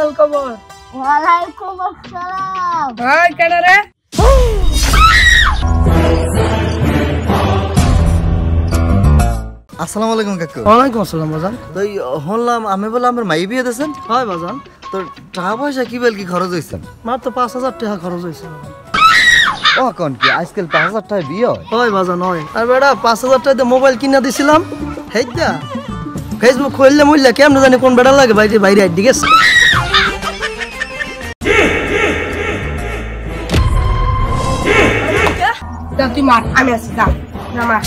হাল খবর? ওয়ালাইকুম আসসালাম। ভাই কেডা রে? আসসালামু আলাইকুম কাকু। ওয়ালাইকুম আসসালাম বাজান। তাই শুনলাম আমি বলে আমার মাই বিয়ে দিয়েছেন। হয় বাজান, তো টাকা পয়সা কি বেল কি খরচ হয়েছেন? মাত্র 5,000 টাকা খরচ হয়েছে। ও কোন কি আজকাল 5,000 টাকা বিয়ে হয়? হয় বাজান হয়। আর বেটা 5,000 টাকা দিয়ে মোবাইল কিনা দিছিলাম, হেইদা ফেসবুক খুললে মইলা কেমনে জানি কোন বেটা লাগে বাইরে বাইরে আইডি গেছে। তুই মার, আমি আছি, যা না মার।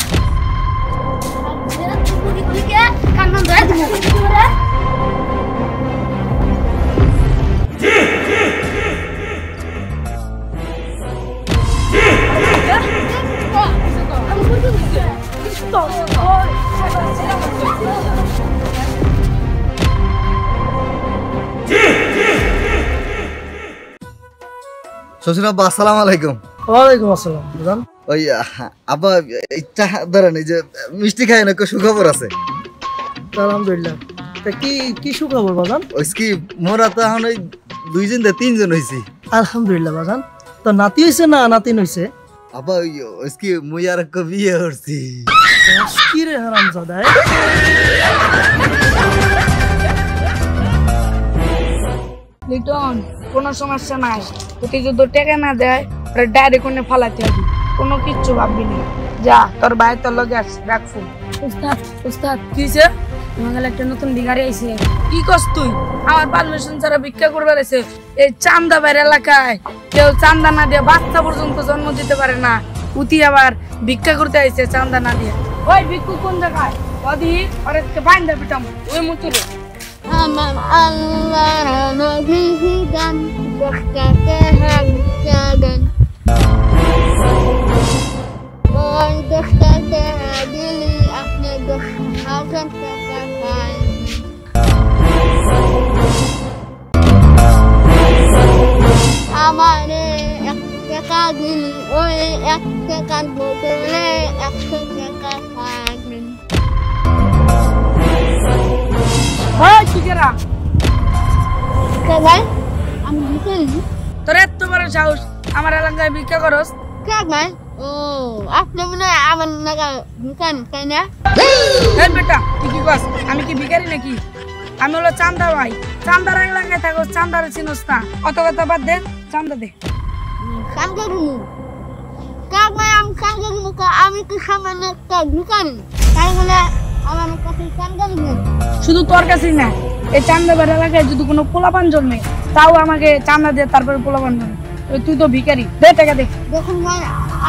শ্বশুর আব্বা আসসালামু আলাইকুম। ওয়ালাইকুম আসসালাম বাজান। ওই আব্বা ইচ্ছা ধরেন এই যে মিষ্টি খায় না সুখবর আছে। আলহামদুলিল্লাহ। তা কি কি সুখবর বাজান? ওই কি মোরা তো এখন ওই 2 জন 3 জন হইছি। আলহামদুলিল্লাহ বাজান। তো নাতি হইছে না নাতিন হইছে? আব্বা ওই কি মুই আর এক বিয়ে করছি। কি রে হারামজাদা। লিটন, কোনো সমস্যা নাই। তুই যদি টেকে না দেয় ডাইরেক্ট কোনে ফালাতে হবে, কোনো কিচ্ছু ভাববি না। যা তোর ভাই তোর লগে আসছে, রাখ ফোন। উস্তাদ উস্তাদ কিছে? আমাদের একটা নতুন ভিখারি আইছে। কি করছ তুই? আমার পারমিশন ছাড়া ভিক্ষা করবার এসে এই চান্দাবাড়ি এলাকায় কেউ চান্দা না দিয়ে বাচ্চা পর্যন্ত জন্ম দিতে পারে না। উতি আবার ভিক্ষা করতে আইছে চান্দা না দিয়ে। ওই ভিক্ষু কোন জায়গায়? ওদি আরে বাইন্দা পিটাম ওই মুতুরে। আমার আল্লাহর নবী গান দশটাকে হাজান ওই 10টাকে দিলি আপনি 10,000 টাকা পাইবেন। আমারে 1 টাকা দিলি ওই 1 টাকার বদলে 100 টাকা পাইবেন। ওই ঠিকেরা, ভাই আমি ভিখারি। তোর এত বড় সাহস আমার এলাকায় ভিক্ষা করস? ভাই ও আপনি মনে হয় আমার নাগা ভিখারি তাই না? এই বেটা তুই কি করস? আমি কি ভিখারি নাকি? আমি হলো চান্দা ভাই। চান্দার এলাকায় থাকো, চান্দারে চিনস না। অত কথা বাদ দে, চান্দা দে। সাঙ্গাগুমু কাক ভাই আমি সাঙ্গাগুমু আমি কি সামান্য একটা ভিখারি তাই বলে আমার কাছে সাঙ্গাগুমু। শুধু তোর কাছেই না, এই চান্দাবাড়ি এলাকায় যদি কোনো পোলাপান জন্মে তাও আমাকে চান্দা দিয়ে তারপরে পোলাপান জন্মে। তুই তো ভিখারি, দে টাকা দে। দেখুন ভাই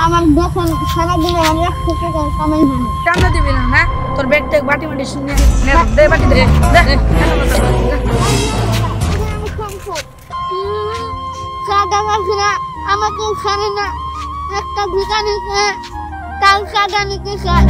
আমার দেখুন সারাদিনে আমি 100 টাকা কামাই হয় না। চান্দা দিবি না? না তোর ব্যাগটা বাটি মাটি শুনে দে, বাটি দে, দে। সাদা মাসিরা আমাকে ছাড়ে না, একটা ভিখারিকে কাল সাদা নিতে চায়।